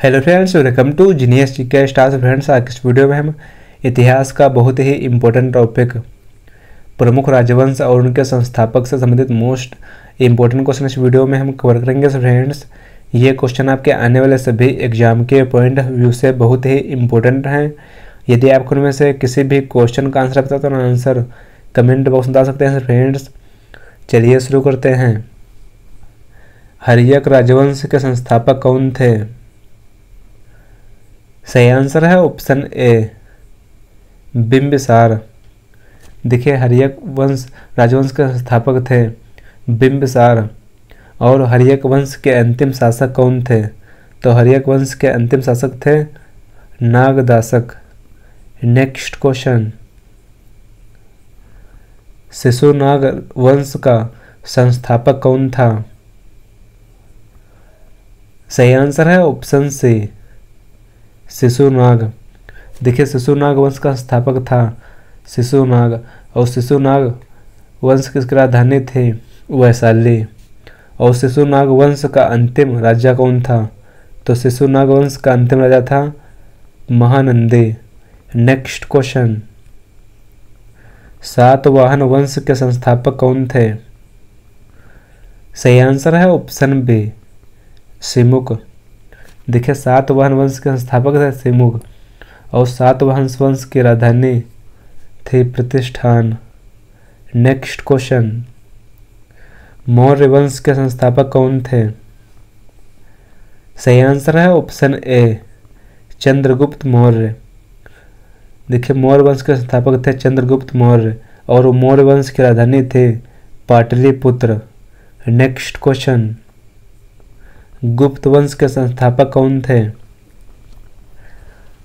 Hello friends, welcome to genius GK stars. Friends, आज इस video में हम इतिहास का बहुत ही इम्पोर्टेंट टॉपिक प्रमुख राजवंश और उनके संस्थापक से संबंधित मोस्ट इम्पोर्टेंट क्वेश्चन इस वीडियो में हम कवर करेंगे। फ्रेंड्स, ये क्वेश्चन आपके आने वाले सभी एग्जाम के पॉइंट ऑफ व्यू से बहुत ही इम्पोर्टेंट हैं। यदि आपको उनमें से किसी भी क्वेश्चन का आंसर पता तो आंसर कमेंट बॉक्स में डाल सकते हैं। फ्रेंड्स, चलिए शुरू करते हैं। हर्यक राजवंश के संस्थापक कौन थे? सही आंसर है ऑप्शन ए, बिंबिसार। देखिए, हर्यक वंश राजवंश के संस्थापक थे बिंबिसार। और हर्यक वंश के अंतिम शासक कौन थे? तो हर्यक वंश के अंतिम शासक थे नागदासक। नेक्स्ट क्वेश्चन, शिशुनाग वंश का संस्थापक कौन था? सही आंसर है ऑप्शन सी, शिशुनाग। देखिए, शिशुनाग वंश का स्थापक था शिशुनाग। और शिशुनाग वंश की राजधानी थी वैशाली। और शिशुनाग वंश का अंतिम राजा कौन था? तो शिशुनाग वंश का अंतिम राजा था महानंदी। नेक्स्ट क्वेश्चन, सातवाहन वंश के संस्थापक कौन थे? सही आंसर है ऑप्शन बी, सिमुक। देखिए, सातवाहन वंश के संस्थापक थे सिमुक। और सातवाहन वंश की राजधानी थी प्रतिष्ठान। नेक्स्ट क्वेश्चन, मौर्य वंश के संस्थापक कौन थे? सही आंसर है ऑप्शन ए, चंद्रगुप्त मौर्य। देखिए, मौर्य वंश के संस्थापक थे चंद्रगुप्त मौर्य। और मौर्य वंश की राजधानी थे पाटलिपुत्र। नेक्स्ट क्वेश्चन, गुप्त वंश के संस्थापक कौन थे?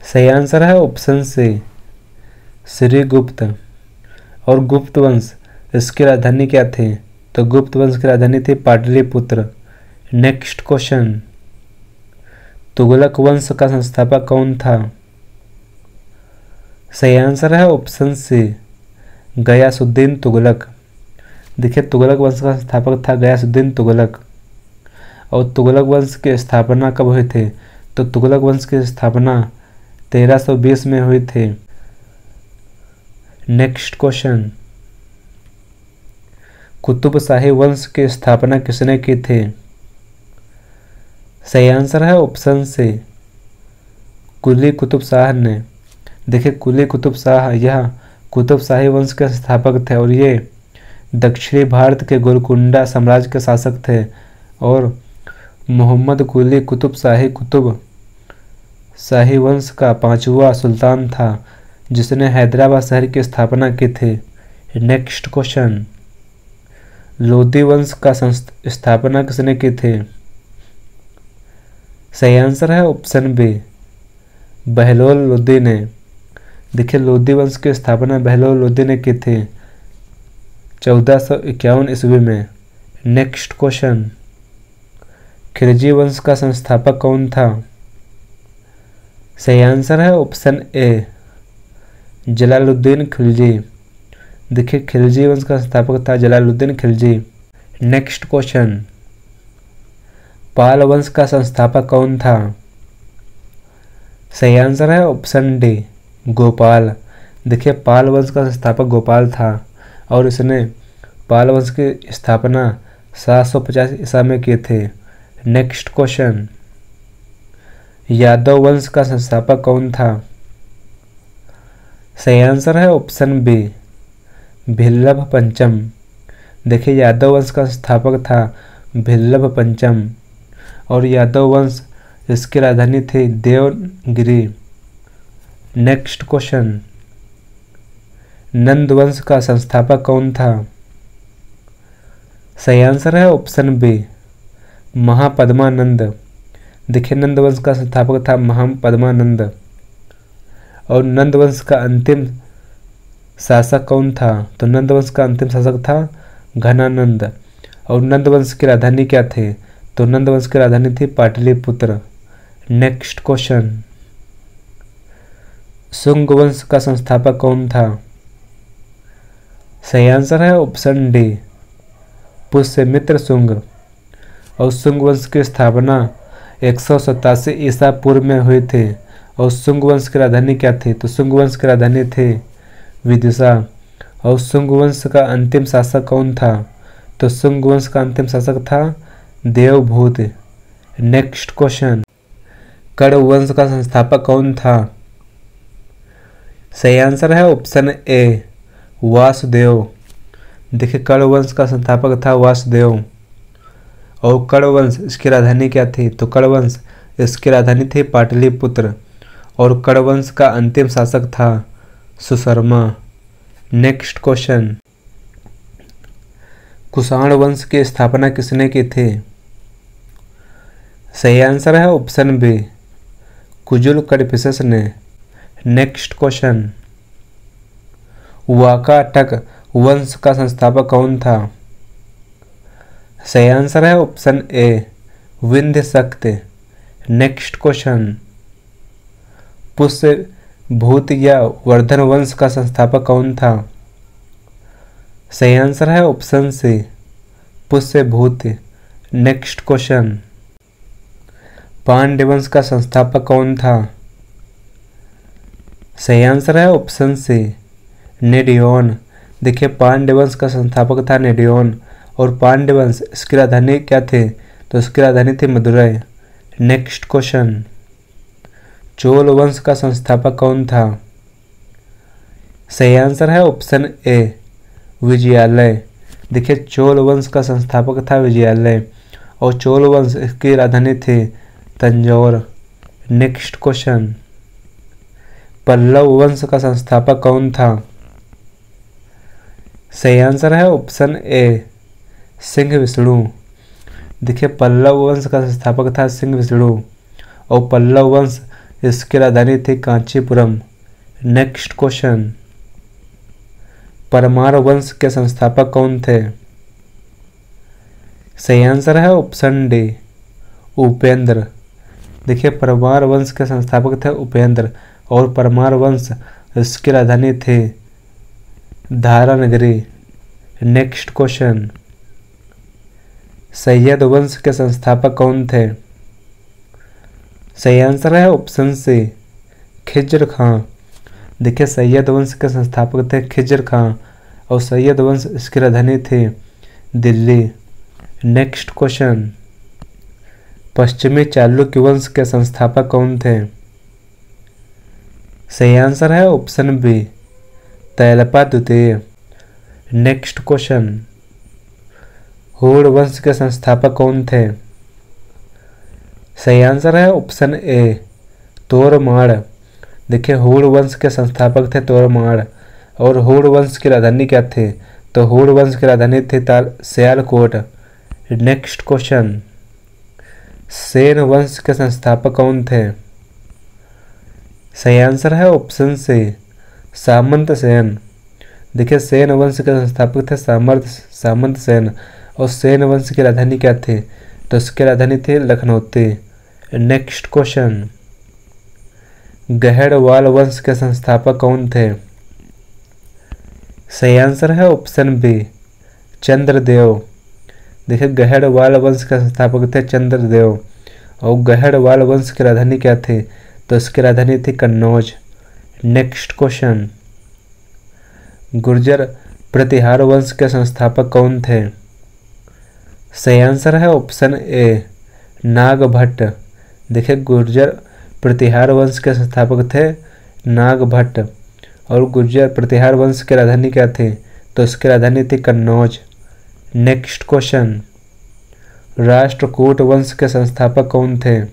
सही आंसर है ऑप्शन सी, श्रीगुप्त। और गुप्त वंश इसकी राजधानी क्या थी? तो गुप्त वंश की राजधानी थी पाटलिपुत्र। नेक्स्ट क्वेश्चन, तुगलक वंश का संस्थापक कौन था? सही आंसर है ऑप्शन सी, गयासुद्दीन तुगलक। देखिए, तुगलक वंश का संस्थापक था गयासुद्दीन तुगलक। और तुगलक वंश की स्थापना कब हुई थी? तो तुगलक वंश की स्थापना 1320 में हुई थी। नेक्स्ट क्वेश्चन, कुतुब शाही वंश की स्थापना किसने की थी? सही आंसर है ऑप्शन सी, कुली कुतुब शाह ने। देखिए, कुली कुतुब शाह यह कुतुब शाही वंश के स्थापक थे। और ये दक्षिणी भारत के गोलकुंडा साम्राज्य के शासक थे। और मोहम्मद कुली कुतुब शाही वंश का 5वां सुल्तान था जिसने हैदराबाद शहर की स्थापना की थी। नेक्स्ट क्वेश्चन, लोदी वंश का स्थापना किसने की थी? सही आंसर है ऑप्शन बी, बहलोल लोदी ने। देखिए, लोदी वंश की स्थापना बहलोल लोदी ने की थी 1451 ईस्वी में। नेक्स्ट क्वेश्चन, खिलजी वंश का संस्थापक कौन था? सही आंसर है ऑप्शन ए, जलालुद्दीन खिलजी। देखिए, खिलजी वंश का संस्थापक था जलालुद्दीन खिलजी। नेक्स्ट क्वेश्चन, पाल वंश का संस्थापक कौन था? सही आंसर है ऑप्शन डी, गोपाल। देखिए, पाल वंश का संस्थापक गोपाल था। और इसने पाल वंश की स्थापना 750 ईसा में की थी। नेक्स्ट क्वेश्चन, यादव वंश का संस्थापक कौन था? सही आंसर है ऑप्शन बी, भिल्लभ पंचम। देखिए, यादव वंश का संस्थापक था भिल्लभ पंचम। और यादव वंश इसकी राजधानी थी देवगिरी। नेक्स्ट क्वेश्चन, नंद वंश का संस्थापक कौन था? सही आंसर है ऑप्शन बी, महापद्मानंद। देखिए, नंद वंश का संस्थापक था महापद्मानंद। और नंद वंश का अंतिम शासक कौन था? तो नंद वंश का अंतिम शासक था घनानंद। और नंद वंश की राजधानी क्या थी? तो नंद वंश की राजधानी थी पाटलिपुत्र। नेक्स्ट क्वेश्चन, शुंग वंश का संस्थापक कौन था? सही आंसर है ऑप्शन डी, पुष्यमित्र शुंग। और शुंग वंश की स्थापना 187 ईसा पूर्व में हुए थे। और शुंग वंश की राजधानी क्या थी? तो शुंग वंश की राजधानी थे विदिशा। और शुंग वंश का अंतिम शासक कौन था? तो शुंग वंश का अंतिम शासक था देवभूत। नेक्स्ट क्वेश्चन, कण्व वंश का संस्थापक कौन था? सही आंसर है ऑप्शन ए वासुदेव। देखिए कण्व वंश का संस्थापक था वासुदेव। और कण्व वंश इसकी राजधानी क्या थी? तो कण्व वंश इसकी राजधानी थी पाटलिपुत्र। और कण्व वंश का अंतिम शासक था सुशर्मा। नेक्स्ट क्वेश्चन, कुषाण वंश की स्थापना किसने की थी? सही आंसर है ऑप्शन बी कुजुल कड़फिसेस ने। नेक्स्ट क्वेश्चन, वाकाटक वंश का संस्थापक कौन था? सही आंसर है ऑप्शन ए विंध्य शक्ति। नेक्स्ट क्वेश्चन, पुष्य भूत या वर्धन वंश का संस्थापक कौन था? सही आंसर है ऑप्शन सी पुष्य भूत। नेक्स्ट क्वेश्चन, पांड्य वंश का संस्थापक कौन था? सही आंसर है ऑप्शन सी नेडियोन। देखिए पांड्य वंश का संस्थापक था नेडियोन। और पांड्य वंश इसकी राजधानी क्या थे? तो इसकी राजधानी थी मदुरई। नेक्स्ट क्वेश्चन, चोल वंश का संस्थापक कौन था? सही आंसर है ऑप्शन ए विजयालय। देखिए चोल वंश का संस्थापक था विजयालय। और चोल वंश इसकी राजधानी थी तंजौर। नेक्स्ट क्वेश्चन, पल्लव वंश का संस्थापक कौन था? सही आंसर है ऑप्शन ए सिंह विष्णु। देखिए पल्लव वंश का संस्थापक था सिंह विष्णु। और पल्लव वंश इसकी राजधानी थी कांचीपुरम। नेक्स्ट क्वेश्चन, परमार वंश के संस्थापक कौन थे? सही आंसर है ऑप्शन डी उपेंद्र। देखिए परमार वंश के संस्थापक थे उपेंद्र। और परमार वंश इसकी राजधानी थी धारानगरी। नेक्स्ट क्वेश्चन, सैयद वंश के संस्थापक कौन थे? सही आंसर है ऑप्शन सी खिज्र खां। देखिए सैयद वंश के संस्थापक थे खिज्र खां। और सैयद वंश इसकी राजधानी थी दिल्ली। नेक्स्ट क्वेश्चन, पश्चिमी चालुक्य वंश के संस्थापक कौन थे? सही आंसर है ऑप्शन बी तैलपा द्वितीय। नेक्स्ट क्वेश्चन, होड़ वंश के संस्थापक कौन थे? सही आंसर है ऑप्शन ए तोरमाड़। देखिए होड़ वंश के संस्थापक थे तोरमाड़। और होड़ वंश की राजधानी क्या थी? तो होड़ वंश की राजधानी थी सियालकोट। नेक्स्ट क्वेश्चन, सेन वंश के संस्थापक कौन थे? सही आंसर है ऑप्शन सी सामंत सेन। देखिए सेन वंश के संस्थापक थे सामंत सेन। और सेन वंश की राजधानी क्या थी? तो इसकी राजधानी थी लखनौती। नेक्स्ट क्वेश्चन, गहड़वाल वंश के संस्थापक कौन थे? सही आंसर है ऑप्शन बी चंद्रदेव। देखिए गहड़वाल वंश के संस्थापक थे चंद्रदेव। और गहड़वाल वंश की राजधानी क्या थी? तो इसकी राजधानी थी कन्नौज। नेक्स्ट क्वेश्चन, गुर्जर प्रतिहार वंश के संस्थापक कौन थे? सही आंसर है ऑप्शन ए नागभट्ट। देखिए गुर्जर प्रतिहार वंश के संस्थापक थे नागभट्ट। और गुर्जर प्रतिहार वंश की राजधानी क्या थी? तो इसकी राजधानी थी कन्नौज। नेक्स्ट क्वेश्चन, राष्ट्रकूट वंश के संस्थापक कौन थे?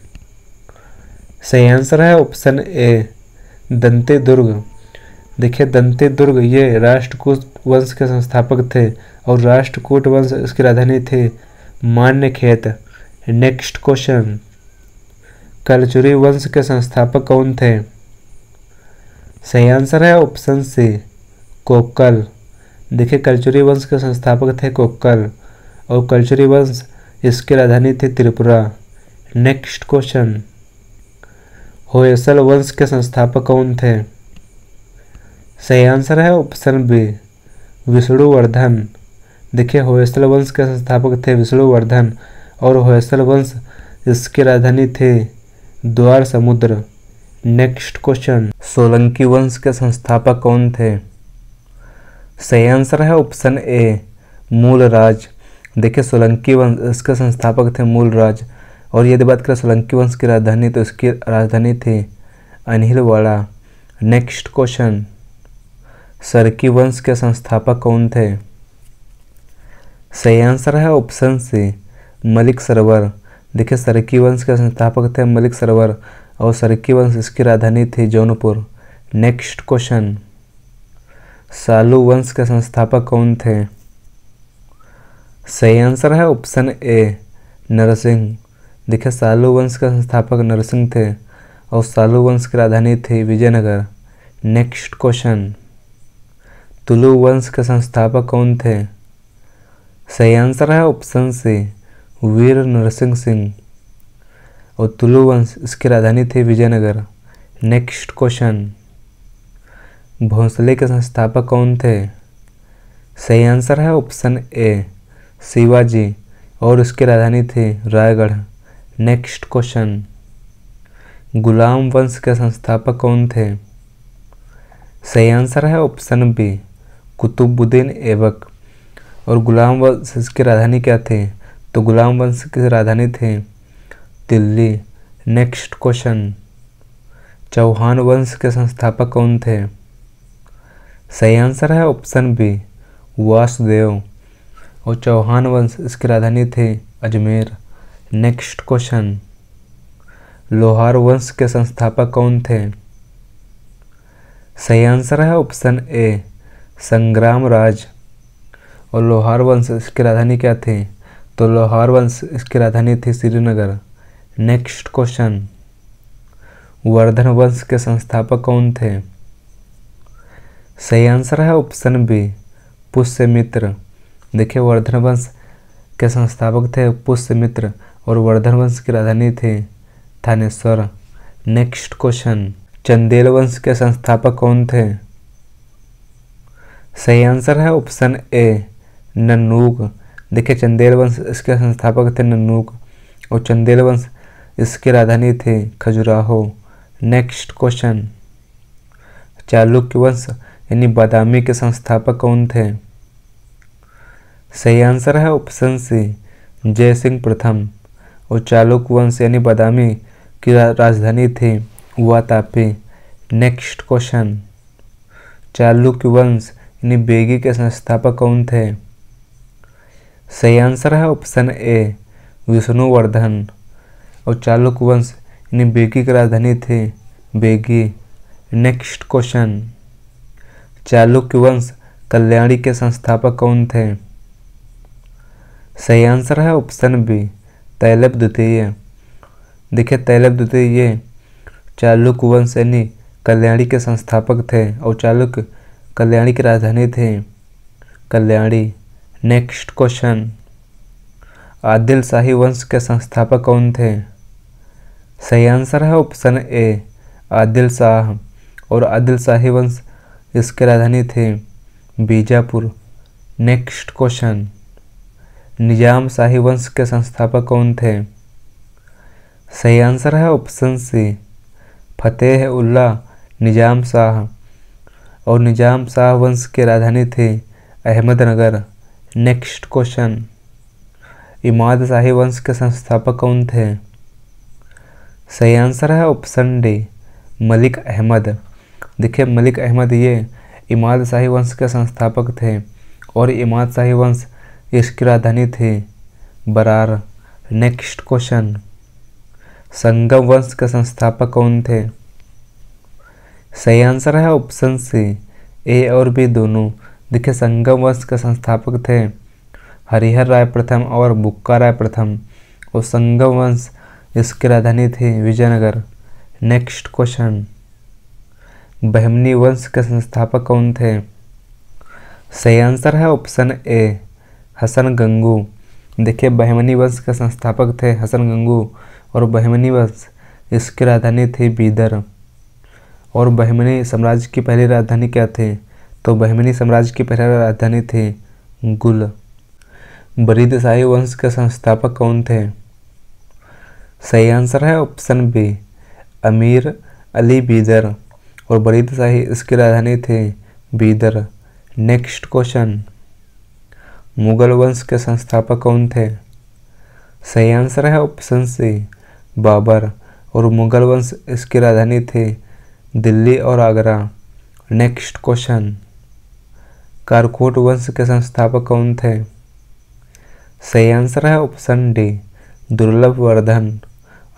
सही आंसर है ऑप्शन ए दंती दुर्ग। देखिए दंती दुर्ग ये राष्ट्रकूट वंश के संस्थापक थे। और राष्ट्रकूट वंश इसकी राजधानी थी मान्यखेत। नेक्स्ट क्वेश्चन, कलचुरी वंश के संस्थापक कौन थे? सही आंसर है ऑप्शन सी कोक्कल। देखिए कलचुरी वंश के संस्थापक थे कोक्कल। और कलचुरी वंश इसकी राजधानी थी त्रिपुरा। नेक्स्ट क्वेश्चन, होयसल वंश के संस्थापक कौन थे? सही आंसर है ऑप्शन बी विष्णुवर्धन। देखिए होयसल वंश के संस्थापक थे विष्णुवर्धन। और होयसल वंश इसकी राजधानी थे द्वार समुद्र। नेक्स्ट क्वेश्चन, सोलंकी वंश के संस्थापक कौन थे? सही आंसर है ऑप्शन ए मूलराज। देखिए सोलंकी वंश इसके संस्थापक थे मूलराज। और यदि बात करें सोलंकी वंश की राजधानी तो इसकी राजधानी थी अनिलवाड़ा। नेक्स्ट क्वेश्चन, सरकी वंश के संस्थापक कौन थे? सही आंसर है ऑप्शन सी मलिक सरवर। देखिए सरकी वंश के संस्थापक थे मलिक सरवर और सरकी वंश इसकी राजधानी थी जौनपुर। नेक्स्ट क्वेश्चन, सालू वंश के संस्थापक कौन थे? सही आंसर है ऑप्शन ए नरसिंह। देखिए सालू वंश के संस्थापक नरसिंह थे और सालू वंश की राजधानी थी विजयनगर। नेक्स्ट क्वेश्चन, तुलु वंश के संस्थापक कौन थे? सही आंसर है ऑप्शन सी वीर नरसिंह सिंह और तुलु वंश इसकी राजधानी थी विजयनगर। नेक्स्ट क्वेश्चन, भोंसले के संस्थापक कौन थे? सही आंसर है ऑप्शन ए शिवाजी और इसकी राजधानी थी रायगढ़। नेक्स्ट क्वेश्चन, गुलाम वंश के संस्थापक कौन थे? सही आंसर है ऑप्शन बी कुतुबुद्दीन ऐबक और गुलाम वंश इसकी राजधानी क्या थी? तो गुलाम वंश की राजधानी थी दिल्ली। नेक्स्ट क्वेश्चन, चौहान वंश के संस्थापक कौन थे? सही आंसर है ऑप्शन बी वासुदेव और चौहान वंश इसकी राजधानी थी अजमेर। नेक्स्ट क्वेश्चन, लोहार वंश के संस्थापक कौन थे? सही आंसर है ऑप्शन ए संग्राम राज और लोहार वंश इसकी राजधानी क्या थी? तो लोहार वंश इसकी राजधानी थी श्रीनगर। नेक्स्ट क्वेश्चन, वर्धन वंश के संस्थापक कौन थे? सही आंसर है ऑप्शन बी पुष्यमित्र। देखिए वर्धन वंश के संस्थापक थे पुष्यमित्र और वर्धन वंश की राजधानी थी थानेश्वर। नेक्स्ट क्वेश्चन, चंदेल वंश के संस्थापक कौन थे? सही आंसर है ऑप्शन ए नन्नूक। देखिए चंदेल वंश इसके संस्थापक थे नन्नूक और चंदेल वंश इसकी राजधानी थी खजुराहो। नेक्स्ट क्वेश्चन, चालुक्य वंश यानी बादामी के संस्थापक कौन थे? सही आंसर है ऑप्शन सी जयसिंह प्रथम और चालुक्य वंश यानी बादामी की राजधानी थी वातापी। नेक्स्ट क्वेश्चन, चालुक्य वंश यानी बेगी के संस्थापक कौन थे? सही आंसर है ऑप्शन ए विष्णुवर्धन और चालुक्य वंश यानी बेगी की राजधानी थी बेगी। नेक्स्ट क्वेश्चन, चालुक्य वंश कल्याणी के संस्थापक कौन थे? सही आंसर है ऑप्शन बी तैलप द्वितीय। देखिए तैलप द्वितीय ये चालुक्य वंश यानी कल्याणी के संस्थापक थे और चालुक्य कल्याणी की राजधानी थे कल्याणी। नेक्स्ट क्वेश्चन, आदिल शाही वंश के संस्थापक कौन थे? सही आंसर है ऑप्शन ए आदिल शाह और आदिल शाही वंश इसकी राजधानी थे बीजापुर। नेक्स्ट क्वेश्चन, निजाम शाही वंश के संस्थापक कौन थे? सही आंसर है ऑप्शन सी फतेह उल्लाह निजाम शाह और निजाम शाह वंश की राजधानी थी अहमदनगर। नेक्स्ट क्वेश्चन, इमाद शाही वंश के संस्थापक कौन थे? सही आंसर है ऑप्शन डी मलिक अहमद। देखिए मलिक अहमद ये इमाद शाही वंश के संस्थापक थे और इमाद शाही वंश इसकी राजधानी थी बरार। नेक्स्ट क्वेश्चन, संगम वंश के संस्थापक कौन थे? सही आंसर है ऑप्शन सी ए और बी दोनों। देखिए संगम वंश के संस्थापक थे हरिहर राय प्रथम और बुक्का राय प्रथम और संगम वंश इसकी राजधानी थी विजयनगर। नेक्स्ट क्वेश्चन, बहमनी वंश के संस्थापक कौन थे? सही आंसर है ऑप्शन ए हसन गंगू। देखिए बहमनी वंश के संस्थापक थे हसन गंगू और बहमनी वंश इसकी राजधानी थी बीदर। और बहमनी साम्राज्य की पहली राजधानी क्या थी? तो बहमनी साम्राज्य की पहली राजधानी थी गुल। बरीद शाही वंश के संस्थापक कौन थे? सही आंसर है ऑप्शन बी अमीर अली बीदर, और बरीद शाही इसकी राजधानी थी बीदर। नेक्स्ट क्वेश्चन, मुगल वंश के संस्थापक कौन थे? सही आंसर है ऑप्शन सी बाबर, और मुगल वंश इसकी राजधानी थी दिल्ली और आगरा। नेक्स्ट क्वेश्चन, कारकोट वंश के संस्थापक कौन थे? सही आंसर है ऑप्शन डी दुर्लभ वर्धन,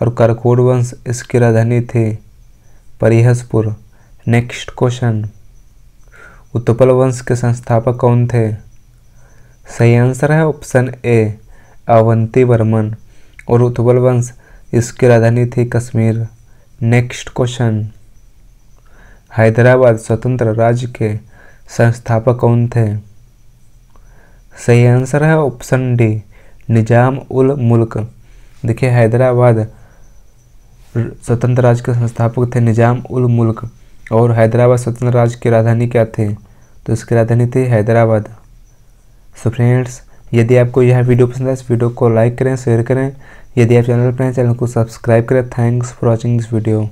और कारकोट वंश इसकी राजधानी थी परिहसपुर। नेक्स्ट क्वेश्चन, उत्पल वंश के संस्थापक कौन थे? सही आंसर है ऑप्शन ए अवंती वर्मन, और उत्पल वंश इसकी राजधानी थी कश्मीर। नेक्स्ट क्वेश्चन, हैदराबाद स्वतंत्र राज्य के संस्थापक कौन थे? सही आंसर है ऑप्शन डी निजाम उल मुल्क। देखिए हैदराबाद स्वतंत्र राज्य के संस्थापक थे निजाम उल मुल्क, और हैदराबाद स्वतंत्र राज्य की राजधानी क्या थी? तो इसकी राजधानी थी हैदराबाद। सो फ्रेंड्स, यदि आपको यह वीडियो पसंद है इस वीडियो को लाइक करें, शेयर करें। यदि आप चैनल पर हैं चैनल को सब्सक्राइब करें। Thanks for watching this video.